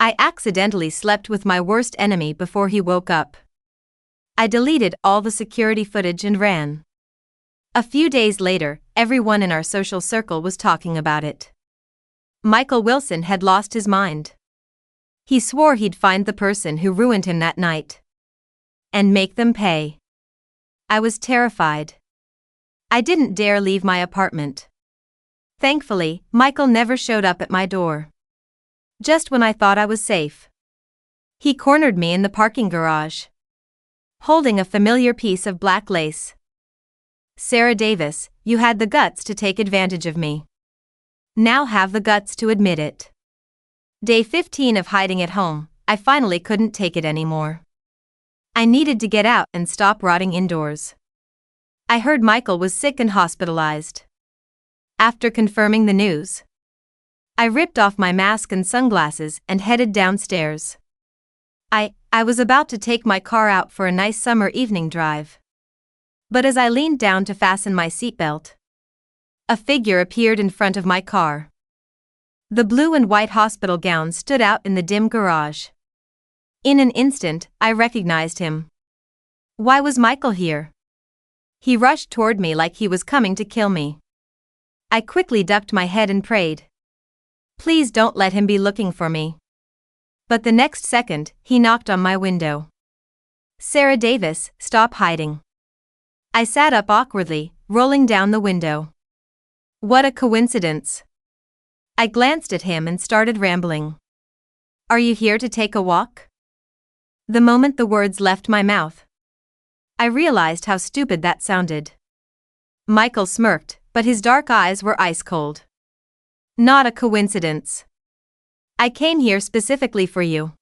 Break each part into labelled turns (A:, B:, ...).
A: I accidentally slept with my worst enemy before he woke up. I deleted all the security footage and ran. A few days later, everyone in our social circle was talking about it. Michael Wilson had lost his mind. He swore he'd find the person who ruined him that night and make them pay. I was terrified. I didn't dare leave my apartment. Thankfully, Michael never showed up at my door. Just when I thought I was safe, he cornered me in the parking garage, holding a familiar piece of black lace. "Sarah Davis, you had the guts to take advantage of me. Now have the guts to admit it." Day 15 of hiding at home, I finally couldn't take it anymore. I needed to get out and stop rotting indoors. I heard Michael was sick and hospitalized. After confirming the news, I ripped off my mask and sunglasses and headed downstairs. I was about to take my car out for a nice summer evening drive. But as I leaned down to fasten my seatbelt, a figure appeared in front of my car. The blue and white hospital gown stood out in the dim garage. In an instant, I recognized him. Why was Michael here? He rushed toward me like he was coming to kill me. I quickly ducked my head and prayed, "Please don't let him be looking for me." But the next second, he knocked on my window. "Sarah Davis, stop hiding." I sat up awkwardly, rolling down the window. What a coincidence. I glanced at him and started rambling. "Are you here to take a walk?" The moment the words left my mouth, I realized how stupid that sounded. Michael smirked, but his dark eyes were ice cold. "Not a coincidence. I came here specifically for you."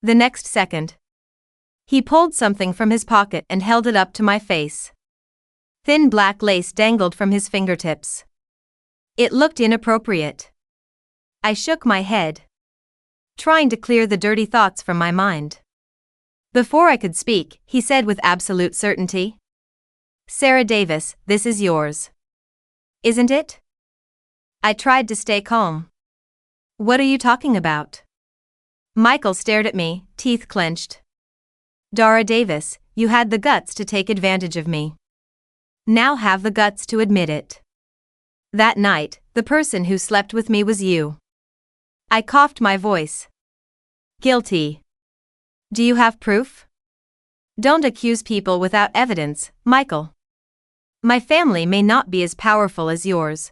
A: The next second, he pulled something from his pocket and held it up to my face. Thin black lace dangled from his fingertips. It looked inappropriate. I shook my head, trying to clear the dirty thoughts from my mind. Before I could speak, he said with absolute certainty, "Sarah Davis, this is yours. Isn't it?" I tried to stay calm. "What are you talking about?" Michael stared at me, teeth clenched. "Dara Davis, you had the guts to take advantage of me. Now have the guts to admit it. That night, the person who slept with me was you." I coughed my voice. "Guilty. Do you have proof?" "Don't accuse people without evidence, Michael. My family may not be as powerful as yours,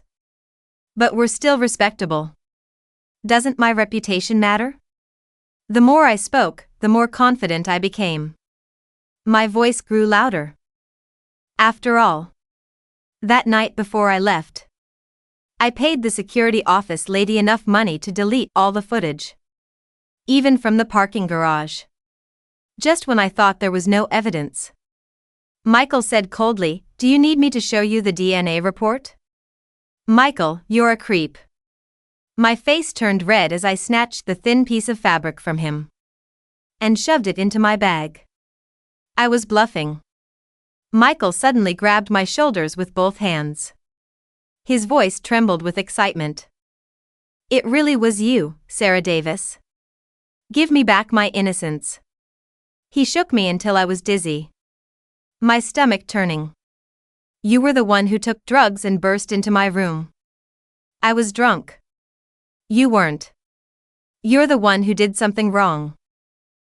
A: but we're still respectable. Doesn't my reputation matter?" The more I spoke, the more confident I became. My voice grew louder. After all, that night before I left, I paid the security office lady enough money to delete all the footage, even from the parking garage. Just when I thought there was no evidence, Michael said coldly, "Do you need me to show you the DNA report?" "Michael, you're a creep." My face turned red as I snatched the thin piece of fabric from him and shoved it into my bag. I was bluffing. Michael suddenly grabbed my shoulders with both hands. His voice trembled with excitement. "It really was you, Sarah Davis. Give me back my innocence." He shook me until I was dizzy, my stomach turning. "You were the one who took drugs and burst into my room." "I was drunk." "You weren't. You're the one who did something wrong.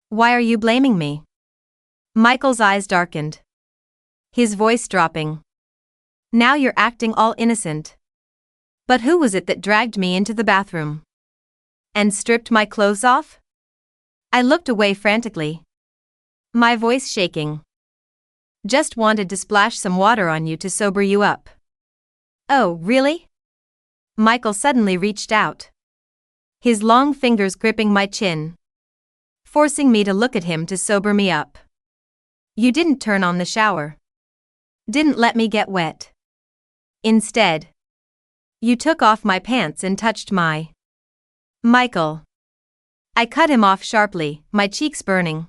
A: Why are you blaming me?" Michael's eyes darkened, his voice dropping. "Now you're acting all innocent. But who was it that dragged me into the bathroom and stripped my clothes off?" I looked away frantically, my voice shaking. "Just wanted to splash some water on you to sober you up." "Oh, really?" Michael suddenly reached out, his long fingers gripping my chin, forcing me to look at him to sober me up. "You didn't turn on the shower. Didn't let me get wet. Instead, you took off my pants and touched my..." "Michael." I cut him off sharply, my cheeks burning.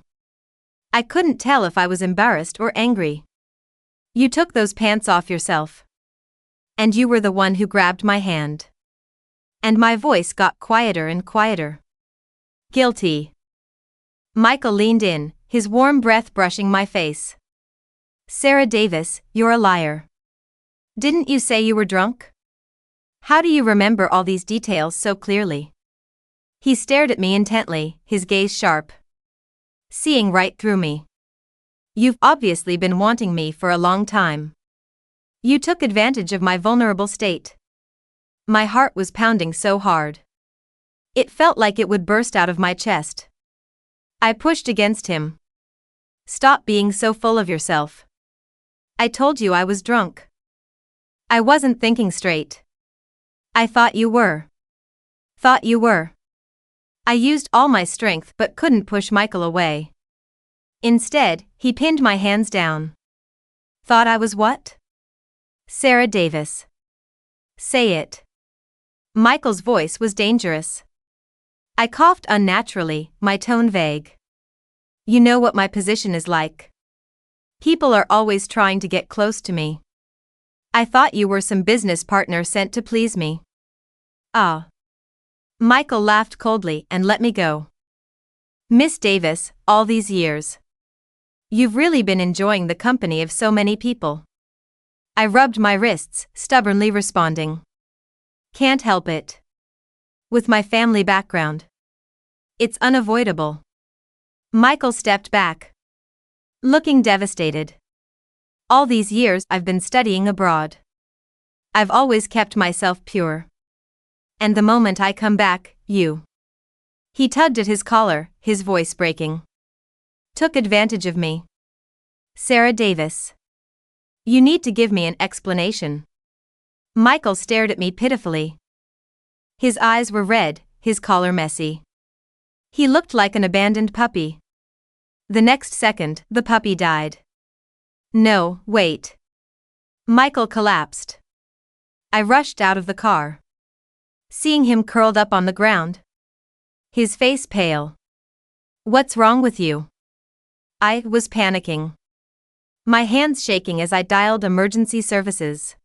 A: I couldn't tell if I was embarrassed or angry. "You took those pants off yourself. And you were the one who grabbed my hand." And my voice got quieter and quieter. Guilty. Michael leaned in, his warm breath brushing my face. Sarah Davis, you're a liar. Didn't you say you were drunk? How do you remember all these details so clearly? He stared at me intently, his gaze sharp. Seeing right through me. You've obviously been wanting me for a long time. You took advantage of my vulnerable state. My heart was pounding so hard. It felt like it would burst out of my chest. I pushed against him. Stop being so full of yourself. I told you I was drunk. I wasn't thinking straight. I thought you were. Thought you were. I used all my strength but couldn't push Michael away. Instead, he pinned my hands down. Thought I was what? Sarah Davis. Say it. Michael's voice was dangerous. I coughed unnaturally, my tone vague. You know what my position is like. People are always trying to get close to me. I thought you were some business partner sent to please me. Ah. Michael laughed coldly and let me go. Miss Davis, all these years. You've really been enjoying the company of so many people. I rubbed my wrists, stubbornly responding. Can't help it. With my family background. It's unavoidable. Michael stepped back. Looking devastated. All these years I've been studying abroad. I've always kept myself pure. And the moment I come back, you. He tugged at his collar, his voice breaking. Took advantage of me. Sarah Davis. You need to give me an explanation. Michael stared at me pitifully. His eyes were red, his collar messy. He looked like an abandoned puppy. The next second, the puppy died. No, wait. Michael collapsed. I rushed out of the car. Seeing him curled up on the ground. His face pale. What's wrong with you? I was panicking. My hands shaking as I dialed emergency services.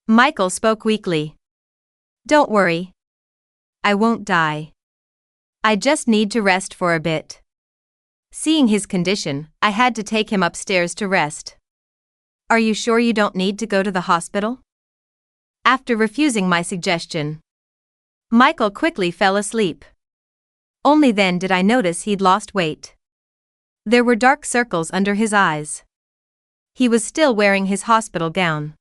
A: Michael spoke weakly. Don't worry. I won't die. I just need to rest for a bit. Seeing his condition, I had to take him upstairs to rest. Are you sure you don't need to go to the hospital? After refusing my suggestion, Michael quickly fell asleep. Only then did I notice he'd lost weight. There were dark circles under his eyes. He was still wearing his hospital gown.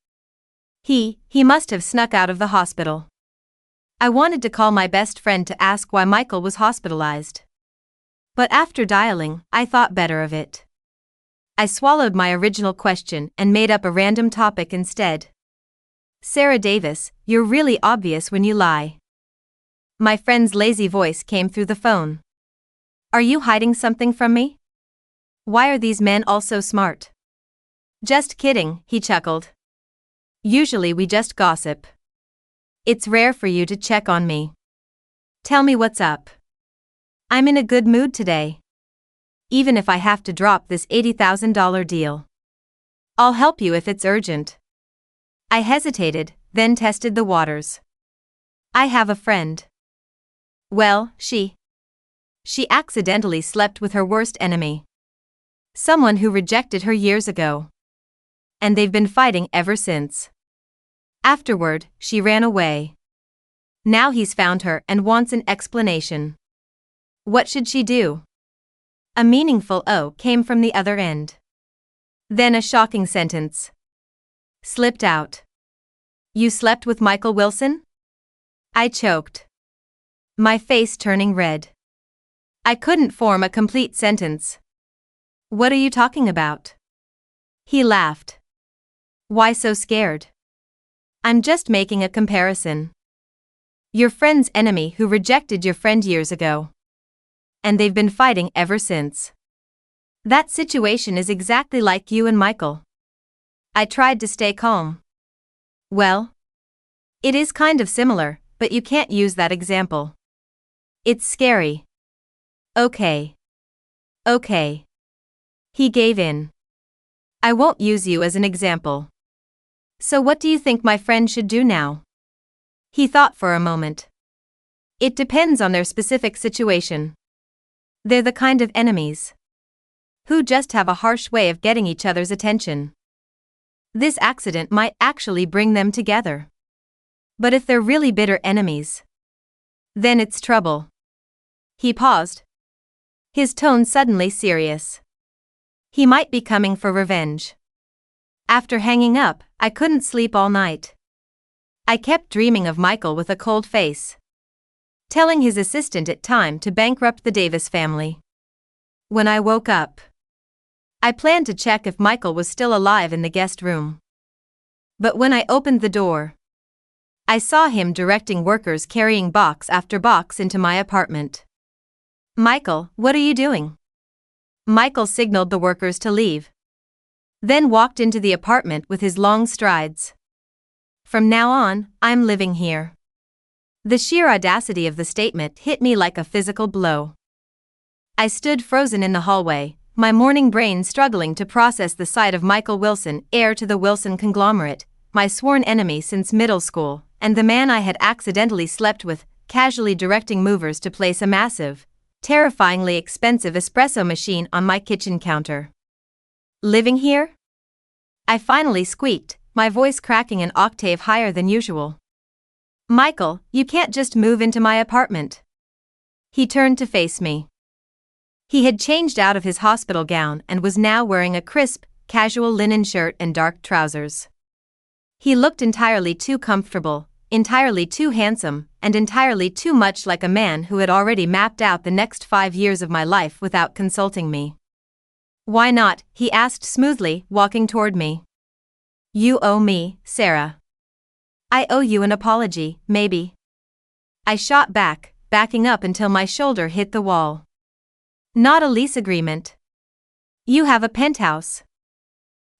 A: He must have snuck out of the hospital. I wanted to call my best friend to ask why Michael was hospitalized. But after dialing, I thought better of it. I swallowed my original question and made up a random topic instead. Sarah Davis, you're really obvious when you lie. My friend's lazy voice came through the phone. Are you hiding something from me? Why are these men all so smart? Just kidding, he chuckled. Usually we just gossip. It's rare for you to check on me. Tell me what's up. I'm in a good mood today. Even if I have to drop this $80,000 deal. I'll help you if it's urgent. I hesitated, then tested the waters. I have a friend. Well, she accidentally slept with her worst enemy. Someone who rejected her years ago. And they've been fighting ever since. Afterward, she ran away. Now he's found her and wants an explanation. What should she do? A meaningful "oh" came from the other end. Then a shocking sentence slipped out. You slept with Michael Wilson? I choked. My face turning red. I couldn't form a complete sentence. What are you talking about? He laughed. Why so scared? I'm just making a comparison. Your friend's enemy who rejected your friend years ago. And they've been fighting ever since. That situation is exactly like you and Michael. I tried to stay calm. Well, it is kind of similar, but you can't use that example. It's scary. Okay. He gave in. I won't use you as an example. So what do you think my friend should do now? He thought for a moment. It depends on their specific situation. They're the kind of enemies who just have a harsh way of getting each other's attention. This accident might actually bring them together. But if they're really bitter enemies, then it's trouble. He paused, his tone suddenly serious. He might be coming for revenge. After hanging up, I couldn't sleep all night. I kept dreaming of Michael with a cold face, telling his assistant at time to bankrupt the Davis family. When I woke up, I planned to check if Michael was still alive in the guest room. But when I opened the door, I saw him directing workers carrying box after box into my apartment. "Michael, what are you doing?" Michael signaled the workers to leave, then walked into the apartment with his long strides. "From now on, I'm living here." The sheer audacity of the statement hit me like a physical blow. I stood frozen in the hallway, my morning brain struggling to process the sight of Michael Wilson, heir to the Wilson conglomerate, my sworn enemy since middle school, and the man I had accidentally slept with, casually directing movers to place a massive, terrifyingly expensive espresso machine on my kitchen counter. "Living here?" I finally squeaked, my voice cracking an octave higher than usual. "Michael, you can't just move into my apartment." He turned to face me. He had changed out of his hospital gown and was now wearing a crisp, casual linen shirt and dark trousers. He looked entirely too comfortable, entirely too handsome, and entirely too much like a man who had already mapped out the next 5 years of my life without consulting me. "Why not?" he asked smoothly, walking toward me. "You owe me, Sarah." "I owe you an apology, maybe." I shot back, backing up until my shoulder hit the wall. "Not a lease agreement. You have a penthouse.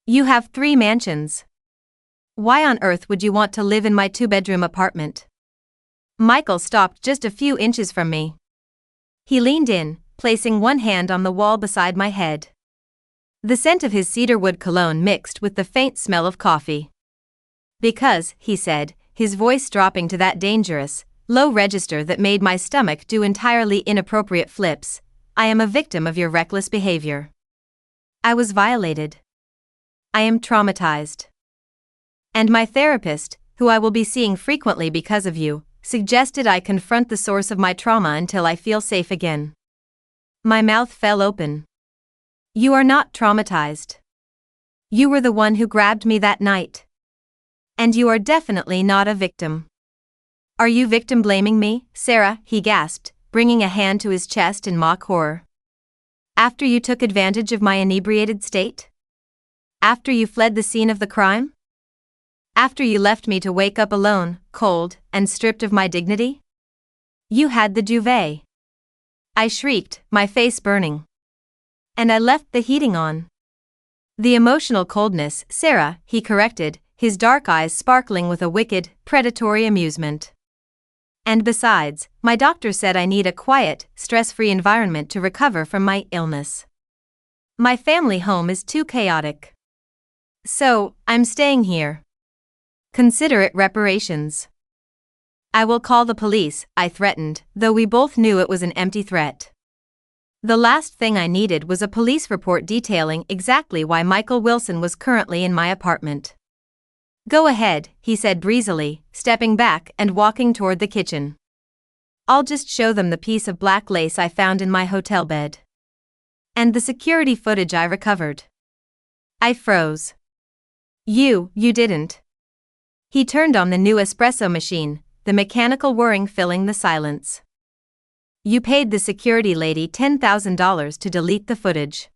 A: You have 3 mansions. Why on earth would you want to live in my 2-bedroom apartment?" Michael stopped just a few inches from me. He leaned in, placing one hand on the wall beside my head. The scent of his cedarwood cologne mixed with the faint smell of coffee. "Because," he said, his voice dropping to that dangerous, low register that made my stomach do entirely inappropriate flips, "I am a victim of your reckless behavior. I was violated. I am traumatized. And my therapist, who I will be seeing frequently because of you, suggested I confront the source of my trauma until I feel safe again." My mouth fell open. "You are not traumatized. You were the one who grabbed me that night. And you are definitely not a victim." "Are you victim blaming me, Sarah?" he gasped, bringing a hand to his chest in mock horror. "After you took advantage of my inebriated state? After you fled the scene of the crime? After you left me to wake up alone, cold, and stripped of my dignity? You had the duvet." I shrieked, my face burning. "And I left the heating on." "The emotional coldness, Sarah," he corrected, his dark eyes sparkling with a wicked, predatory amusement. "And besides, my doctor said I need a quiet, stress-free environment to recover from my illness. My family home is too chaotic. So, I'm staying here. Consider it reparations." "I will call the police," I threatened, though we both knew it was an empty threat. The last thing I needed was a police report detailing exactly why Michael Wilson was currently in my apartment. "Go ahead," he said breezily, stepping back and walking toward the kitchen. "I'll just show them the piece of black lace I found in my hotel bed. And the security footage I recovered." I froze. You didn't." He turned on the new espresso machine, the mechanical whirring filling the silence. "You paid the security lady $10,000 to delete the footage.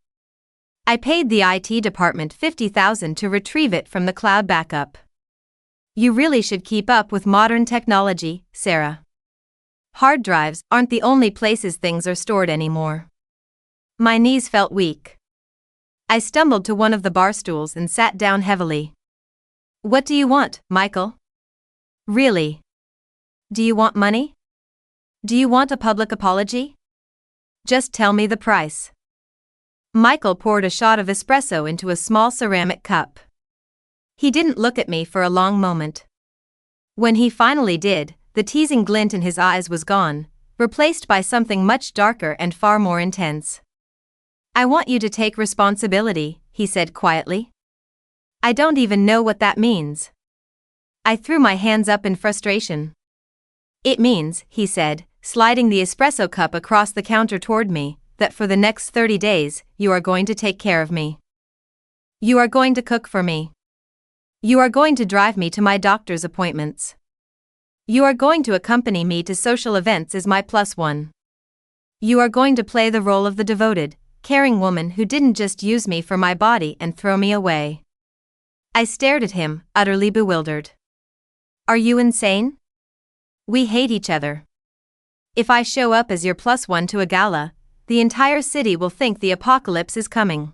A: I paid the IT department $50,000 to retrieve it from the cloud backup. You really should keep up with modern technology, Sarah. Hard drives aren't the only places things are stored anymore." My knees felt weak. I stumbled to one of the bar stools and sat down heavily. "What do you want, Michael? Really? Do you want money? Do you want a public apology? Just tell me the price." Michael poured a shot of espresso into a small ceramic cup. He didn't look at me for a long moment. When he finally did, the teasing glint in his eyes was gone, replaced by something much darker and far more intense. "I want you to take responsibility," he said quietly. "I don't even know what that means." I threw my hands up in frustration. "It means," he said, sliding the espresso cup across the counter toward me, "that for the next 30 days, you are going to take care of me. You are going to cook for me. You are going to drive me to my doctor's appointments. You are going to accompany me to social events as my plus one. You are going to play the role of the devoted, caring woman who didn't just use me for my body and throw me away." I stared at him, utterly bewildered. "Are you insane? We hate each other. If I show up as your plus one to a gala, the entire city will think the apocalypse is coming."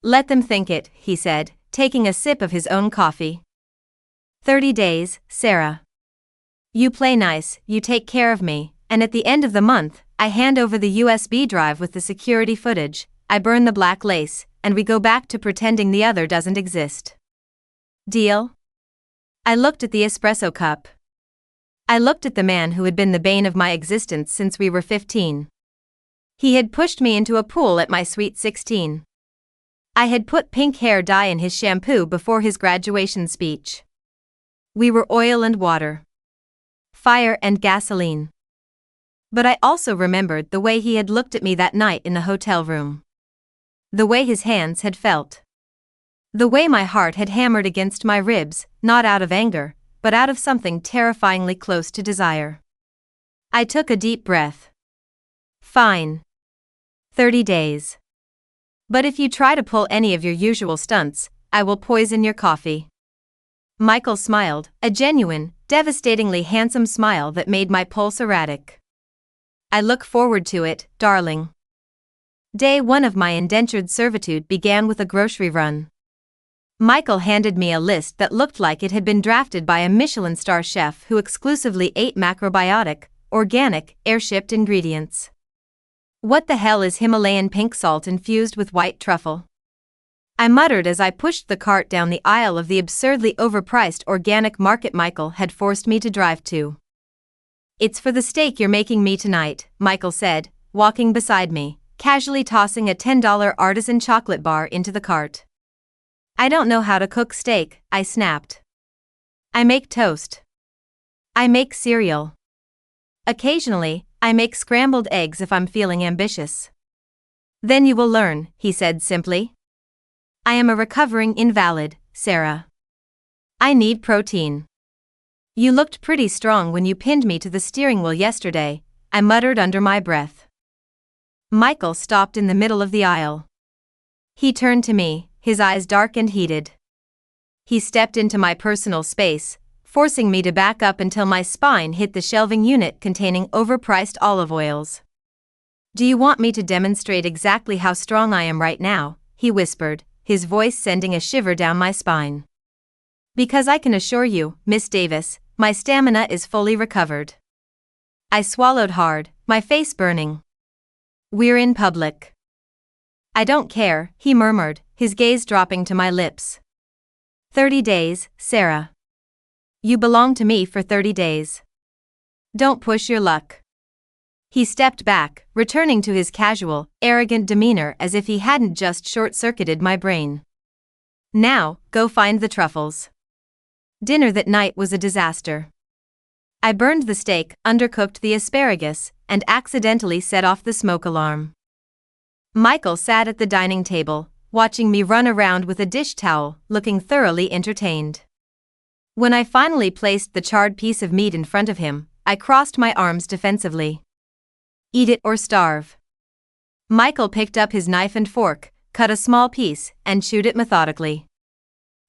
A: "Let them think it," he said, taking a sip of his own coffee. 30 days, Sarah. You play nice, you take care of me, and at the end of the month, I hand over the USB drive with the security footage, I burn the black lace, and we go back to pretending the other doesn't exist. Deal? I looked at the espresso cup. I looked at the man who had been the bane of my existence since we were 15. He had pushed me into a pool at my sweet 16. I had put pink hair dye in his shampoo before his graduation speech. We were oil and water. Fire and gasoline. But I also remembered the way he had looked at me that night in the hotel room. The way his hands had felt. The way my heart had hammered against my ribs, not out of anger, but out of something terrifyingly close to desire. I took a deep breath. Fine. 30 days. But if you try to pull any of your usual stunts, I will poison your coffee. Michael smiled, a genuine, devastatingly handsome smile that made my pulse erratic. I look forward to it, darling. Day 1 of my indentured servitude began with a grocery run. Michael handed me a list that looked like it had been drafted by a Michelin star chef who exclusively ate macrobiotic, organic, air-shipped ingredients. What the hell is Himalayan pink salt infused with white truffle? I muttered as I pushed the cart down the aisle of the absurdly overpriced organic market Michael had forced me to drive to. "It's for the steak you're making me tonight," Michael said, walking beside me, casually tossing a $10 artisan chocolate bar into the cart. "I don't know how to cook steak," I snapped. "I make toast. I make cereal. Occasionally, I make scrambled eggs if I'm feeling ambitious." "Then you will learn," he said simply. "I am a recovering invalid, Sarah. I need protein." "You looked pretty strong when you pinned me to the steering wheel yesterday," I muttered under my breath. Michael stopped in the middle of the aisle. He turned to me, his eyes dark and heated. He stepped into my personal space, forcing me to back up until my spine hit the shelving unit containing overpriced olive oils. "Do you want me to demonstrate exactly how strong I am right now?" he whispered, his voice sending a shiver down my spine. "Because I can assure you, Miss Davis, my stamina is fully recovered." I swallowed hard, my face burning. "We're in public." "I don't care," he murmured, his gaze dropping to my lips. 30 days, Sarah. You belong to me for 30 days. Don't push your luck." He stepped back, returning to his casual, arrogant demeanor as if he hadn't just short-circuited my brain. "Now, go find the truffles." Dinner that night was a disaster. I burned the steak, undercooked the asparagus, and accidentally set off the smoke alarm. Michael sat at the dining table, watching me run around with a dish towel, looking thoroughly entertained. When I finally placed the charred piece of meat in front of him, I crossed my arms defensively. Eat it or starve. Michael picked up his knife and fork, cut a small piece, and chewed it methodically.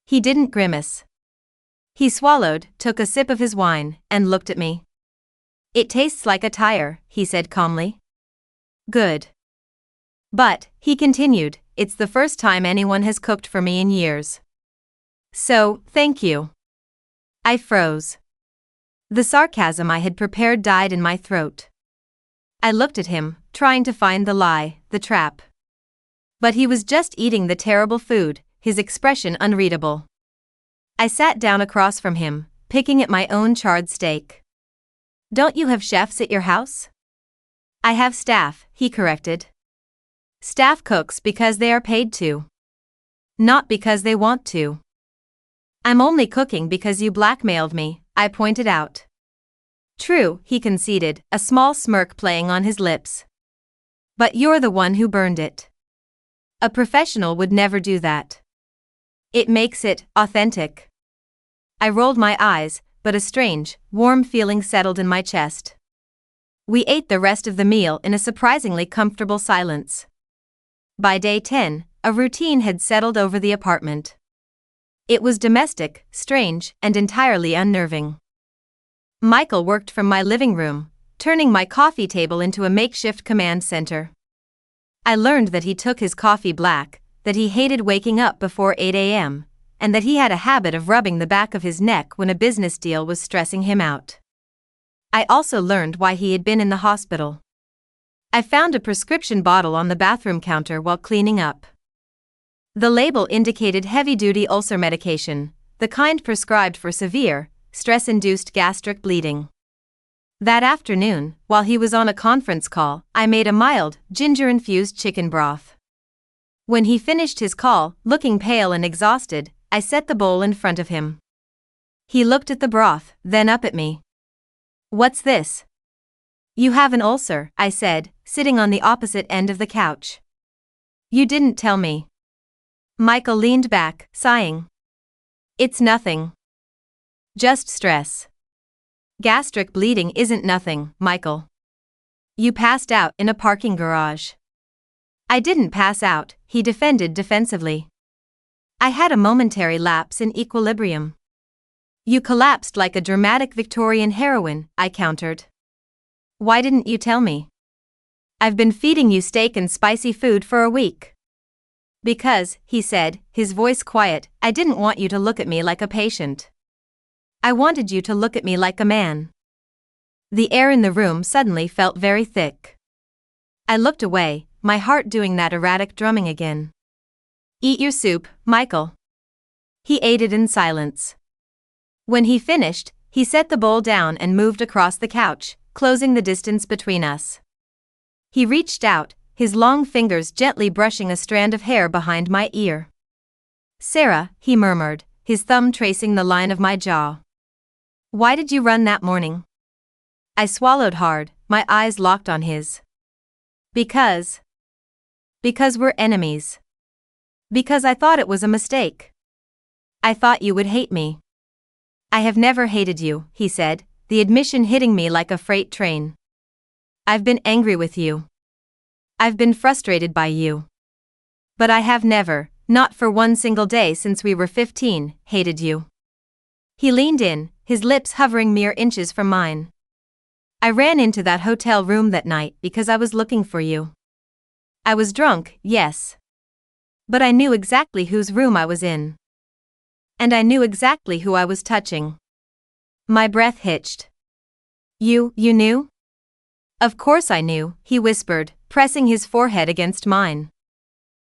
A: He didn't grimace. He swallowed, took a sip of his wine, and looked at me. "It tastes like a tire," he said calmly. "Good. But," he continued, "it's the first time anyone has cooked for me in years. So, thank you." I froze. The sarcasm I had prepared died in my throat. I looked at him, trying to find the lie, the trap. But he was just eating the terrible food, his expression unreadable. I sat down across from him, picking at my own charred steak. "Don't you have chefs at your house?" I have staff, he corrected. Staff cooks because they are paid to. Not because they want to. I'm only cooking because you blackmailed me, I pointed out. True, he conceded, a small smirk playing on his lips. But you're the one who burned it. A professional would never do that. It makes it authentic. I rolled my eyes, but a strange, warm feeling settled in my chest. We ate the rest of the meal in a surprisingly comfortable silence. By day 10, a routine had settled over the apartment. It was domestic, strange, and entirely unnerving. Michael worked from my living room, turning my coffee table into a makeshift command center. I learned that he took his coffee black, that he hated waking up before 8 a.m., and that he had a habit of rubbing the back of his neck when a business deal was stressing him out. I also learned why he had been in the hospital. I found a prescription bottle on the bathroom counter while cleaning up. The label indicated heavy-duty ulcer medication, the kind prescribed for severe, stress-induced gastric bleeding. That afternoon, while he was on a conference call, I made a mild, ginger-infused chicken broth. When he finished his call, looking pale and exhausted, I set the bowl in front of him. He looked at the broth, then up at me. "What's this?" "You have an ulcer," I said, sitting on the opposite end of the couch. "You didn't tell me." Michael leaned back, sighing. "It's nothing. Just stress." "Gastric bleeding isn't nothing, Michael. You passed out in a parking garage." "I didn't pass out," he defended defensively. "I had a momentary lapse in equilibrium." "You collapsed like a dramatic Victorian heroine," I countered. "Why didn't you tell me?" "I've been feeding you steak and spicy food for a week." "Because," he said, his voice quiet, "I didn't want you to look at me like a patient. I wanted you to look at me like a man." The air in the room suddenly felt very thick. I looked away, my heart doing that erratic drumming again. "Eat your soup, Michael." He ate it in silence. When he finished, he set the bowl down and moved across the couch, closing the distance between us. He reached out, his long fingers gently brushing a strand of hair behind my ear. "Sarah," he murmured, his thumb tracing the line of my jaw. "Why did you run that morning?" I swallowed hard, my eyes locked on his. Because we're enemies. Because I thought it was a mistake. I thought you would hate me." "I have never hated you," he said, the admission hitting me like a freight train. "I've been angry with you. I've been frustrated by you. But I have never, not for one single day since we were 15, hated you." He leaned in, his lips hovering mere inches from mine. "I ran into that hotel room that night because I was looking for you. I was drunk, yes. But I knew exactly whose room I was in. And I knew exactly who I was touching." My breath hitched. You knew?" "Of course I knew," he whispered, pressing his forehead against mine.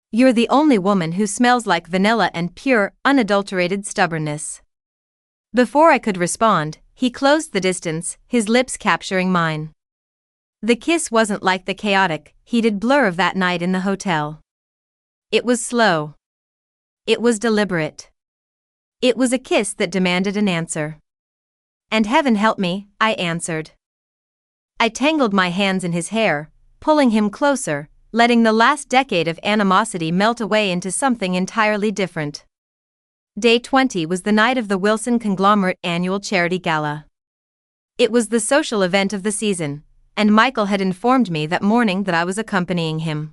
A: "You're the only woman who smells like vanilla and pure, unadulterated stubbornness." Before I could respond, he closed the distance, his lips capturing mine. The kiss wasn't like the chaotic, heated blur of that night in the hotel. It was slow. It was deliberate. It was a kiss that demanded an answer. "And heaven help me," I answered. I tangled my hands in his hair, pulling him closer, letting the last decade of animosity melt away into something entirely different. Day 20 was the night of the Wilson Conglomerate annual charity gala. It was the social event of the season, and Michael had informed me that morning that I was accompanying him.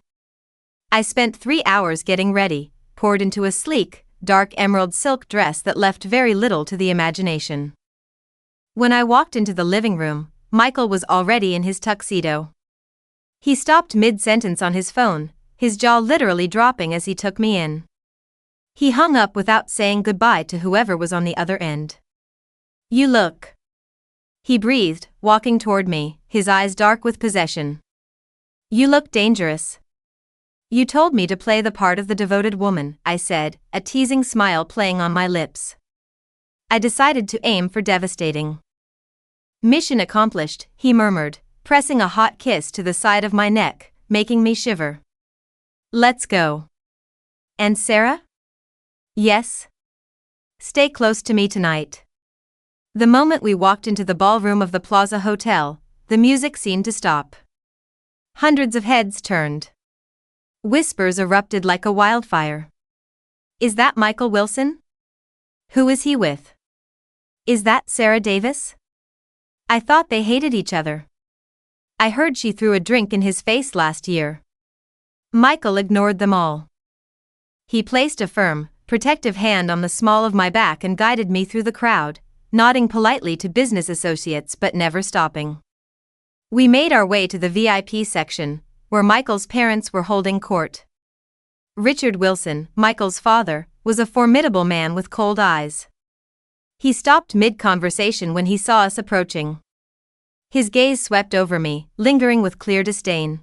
A: I spent 3 hours getting ready, poured into a sleek, dark emerald silk dress that left very little to the imagination. When I walked into the living room, Michael was already in his tuxedo. He stopped mid-sentence on his phone, his jaw literally dropping as he took me in. He hung up without saying goodbye to whoever was on the other end. "You look," he breathed, walking toward me, his eyes dark with possession. "You look dangerous." "You told me to play the part of the devoted woman," I said, a teasing smile playing on my lips. "I decided to aim for devastating." "Mission accomplished," he murmured, pressing a hot kiss to the side of my neck, making me shiver. Let's go. And Sarah? Yes? Stay close to me tonight. The moment we walked into the ballroom of the Plaza Hotel, the music seemed to stop. Hundreds of heads turned. Whispers erupted like a wildfire. Is that Michael Wilson? Who is he with? Is that Sarah Davis? I thought they hated each other. I heard she threw a drink in his face last year. Michael ignored them all. He placed a firm, protective hand on the small of my back and guided me through the crowd, nodding politely to business associates but never stopping. We made our way to the VIP section, where Michael's parents were holding court. Richard Wilson, Michael's father, was a formidable man with cold eyes. He stopped mid-conversation when he saw us approaching. His gaze swept over me, lingering with clear disdain.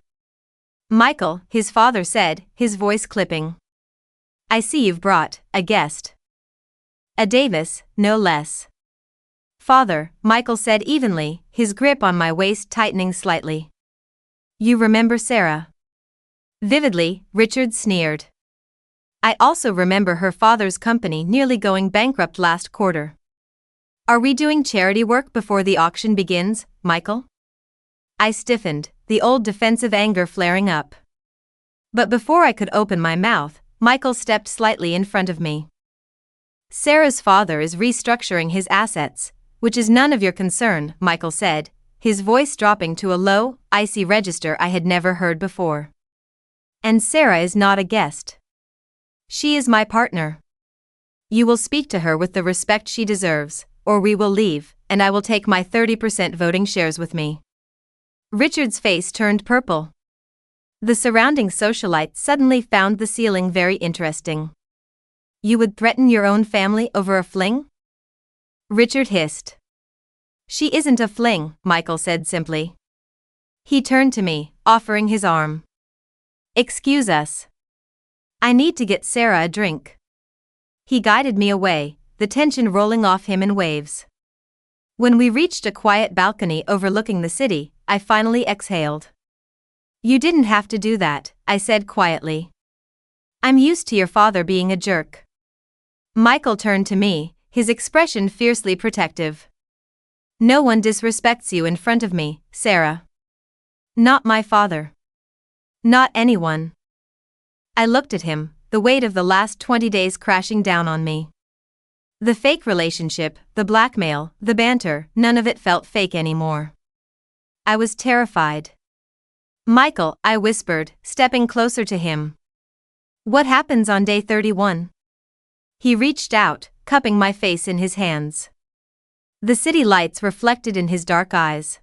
A: Michael, his father said, his voice clipping. I see you've brought a guest. A Davis, no less. Father, Michael said evenly, his grip on my waist tightening slightly. You remember Sarah? Vividly, Richard sneered. I also remember her father's company nearly going bankrupt last quarter. Are we doing charity work before the auction begins, Michael? I stiffened, the old defensive anger flaring up. But before I could open my mouth, Michael stepped slightly in front of me. Sarah's father is restructuring his assets, which is none of your concern, Michael said, his voice dropping to a low, icy register I had never heard before. And Sarah is not a guest. She is my partner. You will speak to her with the respect she deserves, or we will leave, and I will take my 30% voting shares with me. Richard's face turned purple. The surrounding socialites suddenly found the ceiling very interesting. You would threaten your own family over a fling? Richard hissed. She isn't a fling, Michael said simply. He turned to me, offering his arm. Excuse us. I need to get Sarah a drink. He guided me away, the tension rolling off him in waves. When we reached a quiet balcony overlooking the city, I finally exhaled. You didn't have to do that, I said quietly. I'm used to your father being a jerk. Michael turned to me, his expression fiercely protective. No one disrespects you in front of me, Sarah. Not my father. Not anyone. I looked at him, the weight of the last 20 days crashing down on me. The fake relationship, the blackmail, the banter, none of it felt fake anymore. I was terrified. Michael, I whispered, stepping closer to him. What happens on day 31? He reached out, cupping my face in his hands. The city lights reflected in his dark eyes.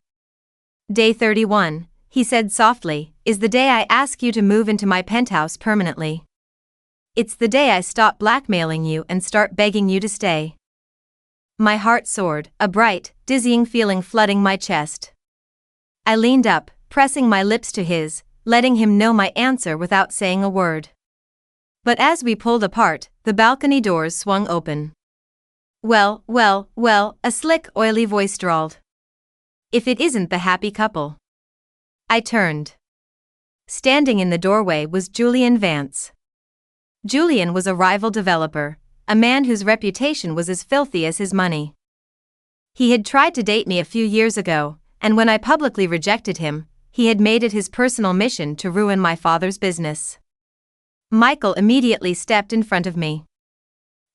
A: Day 31, he said softly, is the day I ask you to move into my penthouse permanently. It's the day I stop blackmailing you and start begging you to stay. My heart soared, a bright, dizzying feeling flooding my chest. I leaned up, pressing my lips to his, letting him know my answer without saying a word. But as we pulled apart, the balcony doors swung open. Well, a slick, oily voice drawled. If it isn't the happy couple. I turned. Standing in the doorway was Julian Vance. Julian was a rival developer, a man whose reputation was as filthy as his money. He had tried to date me a few years ago, and when I publicly rejected him, he had made it his personal mission to ruin my father's business. Michael immediately stepped in front of me.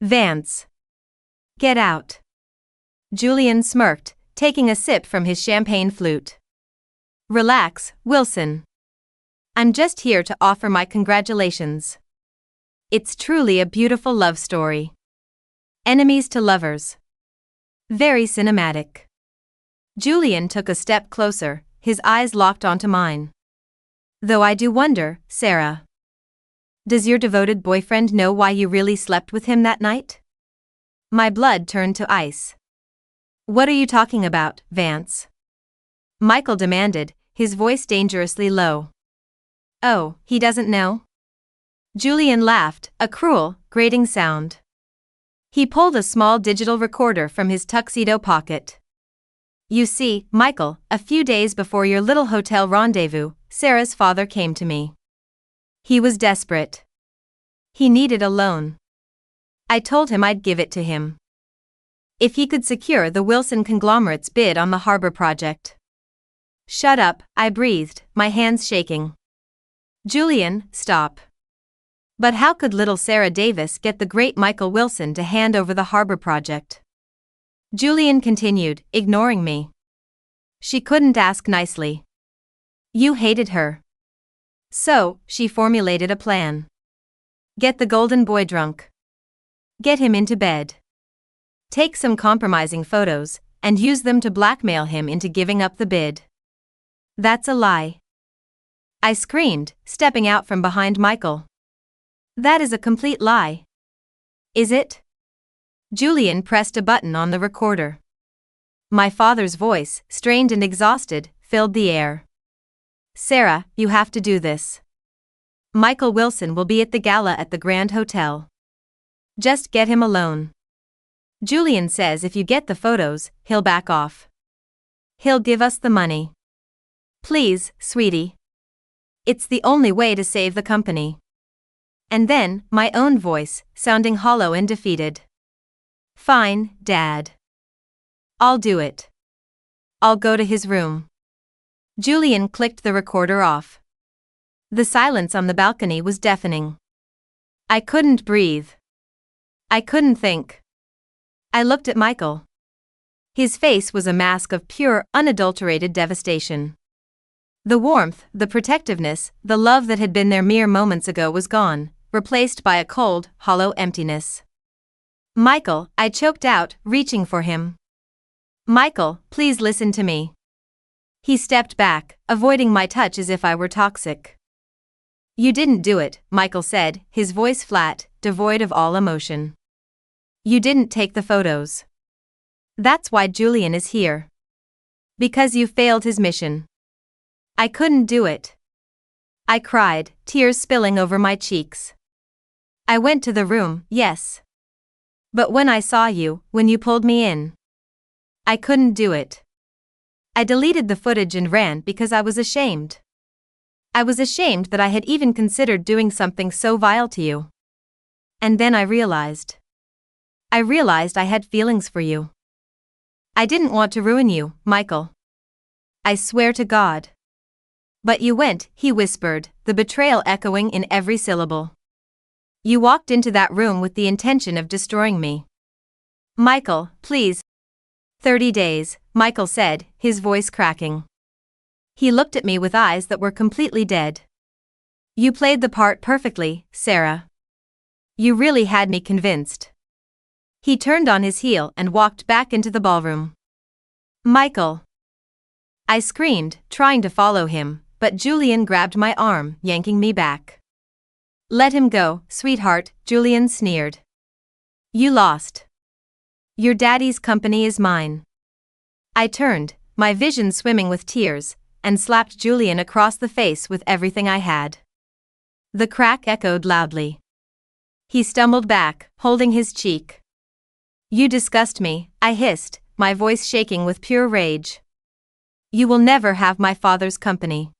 A: Vance. Get out. Julian smirked, taking a sip from his champagne flute. Relax, Wilson. I'm just here to offer my congratulations. It's truly a beautiful love story. Enemies to lovers. Very cinematic. Julian took a step closer, his eyes locked onto mine. Though I do wonder, Sarah. Does your devoted boyfriend know why you really slept with him that night? My blood turned to ice. What are you talking about, Vance? Michael demanded, his voice dangerously low. Oh, he doesn't know? Julian laughed, a cruel, grating sound. He pulled a small digital recorder from his tuxedo pocket. You see, Michael, a few days before your little hotel rendezvous, Sarah's father came to me. He was desperate. He needed a loan. I told him I'd give it to him if he could secure the Wilson conglomerate's bid on the harbor project. Shut up, I breathed, my hands shaking. Julian, stop. But how could little Sarah Davis get the great Michael Wilson to hand over the harbor project? Julian continued, ignoring me. She couldn't ask nicely. You hated her. So, she formulated a plan. Get the golden boy drunk. Get him into bed. Take some compromising photos, and use them to blackmail him into giving up the bid. That's a lie. I screamed, stepping out from behind Michael. That is a complete lie. Is it? Julian pressed a button on the recorder. My father's voice, strained and exhausted, filled the air. Sarah, you have to do this. Michael Wilson will be at the gala at the Grand Hotel. Just get him alone. Julian says if you get the photos, he'll back off. He'll give us the money. Please, sweetie. It's the only way to save the company. And then, my own voice, sounding hollow and defeated. Fine, Dad. I'll do it. I'll go to his room. Julian clicked the recorder off. The silence on the balcony was deafening. I couldn't breathe. I couldn't think. I looked at Michael. His face was a mask of pure, unadulterated devastation. The warmth, the protectiveness, the love that had been there mere moments ago was gone, replaced by a cold, hollow emptiness. Michael, I choked out, reaching for him. Michael, please listen to me. He stepped back, avoiding my touch as if I were toxic. You didn't do it, Michael said, his voice flat, devoid of all emotion. You didn't take the photos. That's why Julian is here. Because you failed his mission. I couldn't do it. I cried, tears spilling over my cheeks. I went to the room, yes. But when I saw you, when you pulled me in, I couldn't do it. I deleted the footage and ran because I was ashamed. I was ashamed that I had even considered doing something so vile to you. And then I realized I had feelings for you. I didn't want to ruin you, Michael. I swear to God. But you went, he whispered, the betrayal echoing in every syllable. You walked into that room with the intention of destroying me. Michael, please. 30 days, Michael said, his voice cracking. He looked at me with eyes that were completely dead. You played the part perfectly, Sarah. You really had me convinced. He turned on his heel and walked back into the ballroom. Michael. I screamed, trying to follow him, but Julian grabbed my arm, yanking me back. Let him go, sweetheart, Julian sneered. You lost. Your daddy's company is mine. I turned, my vision swimming with tears, and slapped Julian across the face with everything I had. The crack echoed loudly. He stumbled back, holding his cheek. You disgust me, I hissed, my voice shaking with pure rage. You will never have my father's company.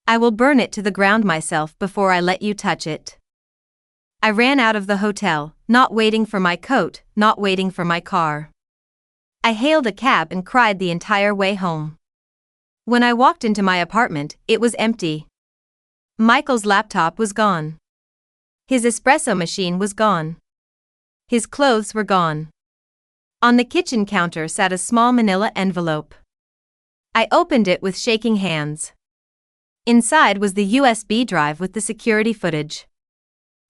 A: I will burn it to the ground myself before I let you touch it. I ran out of the hotel, not waiting for my coat, not waiting for my car. I hailed a cab and cried the entire way home. When I walked into my apartment, it was empty. Michael's laptop was gone. His espresso machine was gone. His clothes were gone. On the kitchen counter sat a small manila envelope. I opened it with shaking hands. Inside was the USB drive with the security footage.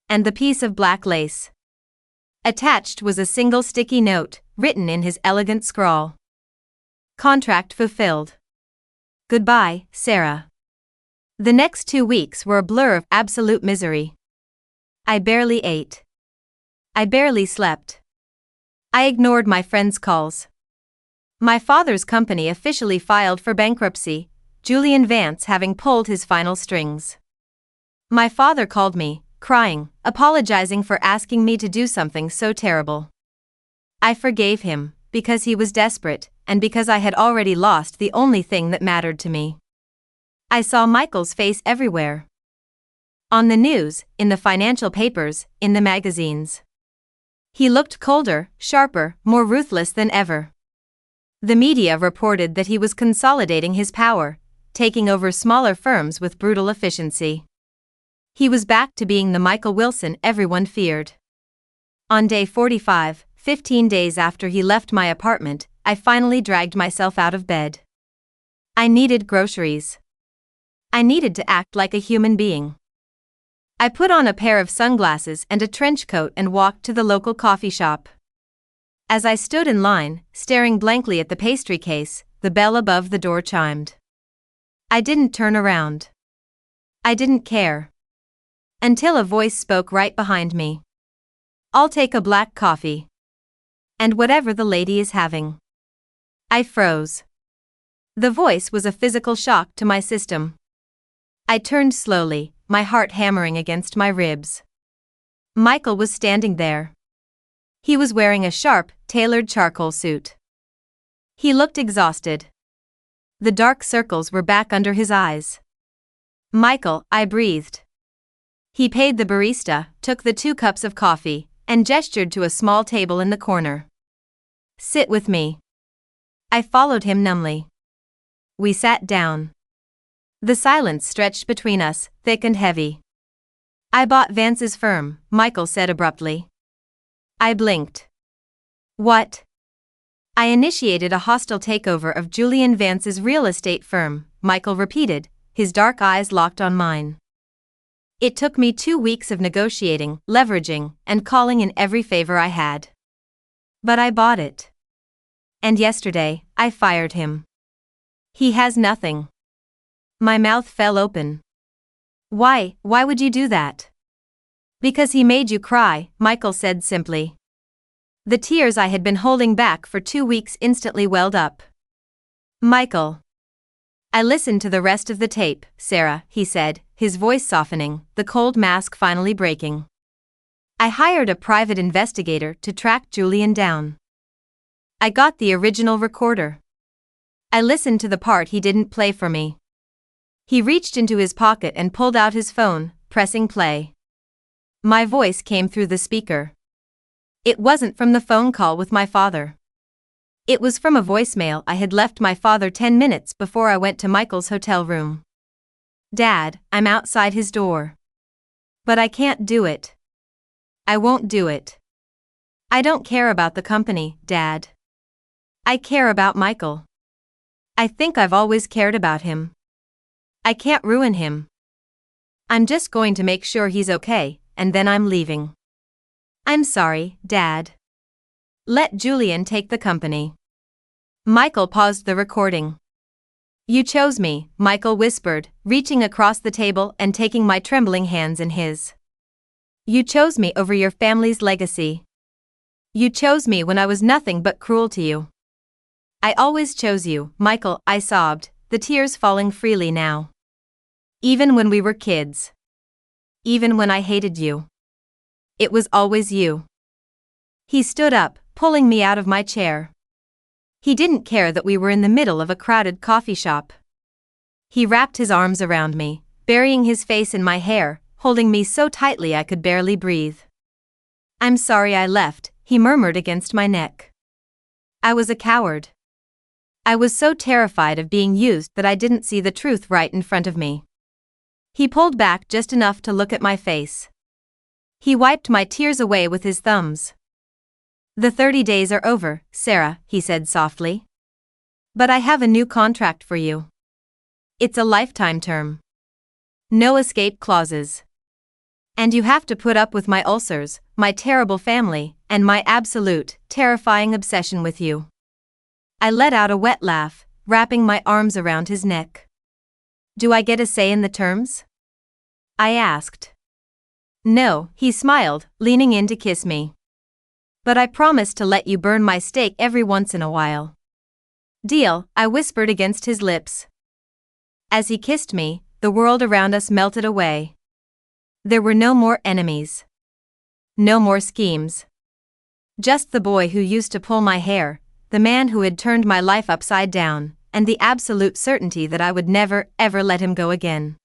A: And the piece of black lace. Attached was a single sticky note, written in his elegant scrawl. Contract fulfilled. Goodbye, Sarah. The next 2 weeks were a blur of absolute misery. I barely ate. I barely slept. I ignored my friends' calls. My father's company officially filed for bankruptcy, Julian Vance having pulled his final strings. My father called me, crying, apologizing for asking me to do something so terrible. I forgave him, because he was desperate, and because I had already lost the only thing that mattered to me. I saw Michael's face everywhere. On the news, in the financial papers, in the magazines. He looked colder, sharper, more ruthless than ever. The media reported that he was consolidating his power, taking over smaller firms with brutal efficiency. He was back to being the Michael Wilson everyone feared. On day 45, 15 days after he left my apartment, I finally dragged myself out of bed. I needed groceries. I needed to act like a human being. I put on a pair of sunglasses and a trench coat and walked to the local coffee shop. As I stood in line, staring blankly at the pastry case, the bell above the door chimed. I didn't turn around. I didn't care. Until a voice spoke right behind me. "I'll take a black coffee. And whatever the lady is having." I froze. The voice was a physical shock to my system. I turned slowly, my heart hammering against my ribs. Michael was standing there. He was wearing a sharp, tailored charcoal suit. He looked exhausted. The dark circles were back under his eyes. "Michael," I breathed. He paid the barista, took the 2 cups of coffee, and gestured to a small table in the corner. "Sit with me." I followed him numbly. We sat down. The silence stretched between us, thick and heavy. "I bought Vance's firm," Michael said abruptly. I blinked. "What?" "I initiated a hostile takeover of Julian Vance's real estate firm," Michael repeated, his dark eyes locked on mine. "It took me 2 weeks of negotiating, leveraging, and calling in every favor I had. But I bought it. And yesterday, I fired him. He has nothing." My mouth fell open. Why would you do that?" "Because he made you cry," Michael said simply. The tears I had been holding back for 2 weeks instantly welled up. "Michael." "I listened to the rest of the tape, Sarah," he said, his voice softening, the cold mask finally breaking. "I hired a private investigator to track Julian down. I got the original recorder. I listened to the part he didn't play for me." He reached into his pocket and pulled out his phone, pressing play. My voice came through the speaker. It wasn't from the phone call with my father. It was from a voicemail I had left my father 10 minutes before I went to Michael's hotel room. "Dad, I'm outside his door. But I can't do it. I won't do it. I don't care about the company, Dad. I care about Michael. I think I've always cared about him. I can't ruin him. I'm just going to make sure he's okay, and then I'm leaving. I'm sorry, Dad. Let Julian take the company." Michael paused the recording. "You chose me," Michael whispered, reaching across the table and taking my trembling hands in his. "You chose me over your family's legacy. You chose me when I was nothing but cruel to you." "I always chose you, Michael," I sobbed, the tears falling freely now. "Even when we were kids. Even when I hated you. It was always you." He stood up, pulling me out of my chair. He didn't care that we were in the middle of a crowded coffee shop. He wrapped his arms around me, burying his face in my hair, holding me so tightly I could barely breathe. "I'm sorry I left," he murmured against my neck. "I was a coward. I was so terrified of being used that I didn't see the truth right in front of me." He pulled back just enough to look at my face. He wiped my tears away with his thumbs. "The 30 days are over, Sarah," he said softly. "But I have a new contract for you. It's a lifetime term. No escape clauses. And you have to put up with my ulcers, my terrible family, and my absolute, terrifying obsession with you." I let out a wet laugh, wrapping my arms around his neck. "Do I get a say in the terms?" I asked. "No," he smiled, leaning in to kiss me. "But I promise to let you burn my steak every once in a while." "Deal," I whispered against his lips. As he kissed me, the world around us melted away. There were no more enemies. No more schemes. Just the boy who used to pull my hair, the man who had turned my life upside down, and the absolute certainty that I would never, ever let him go again.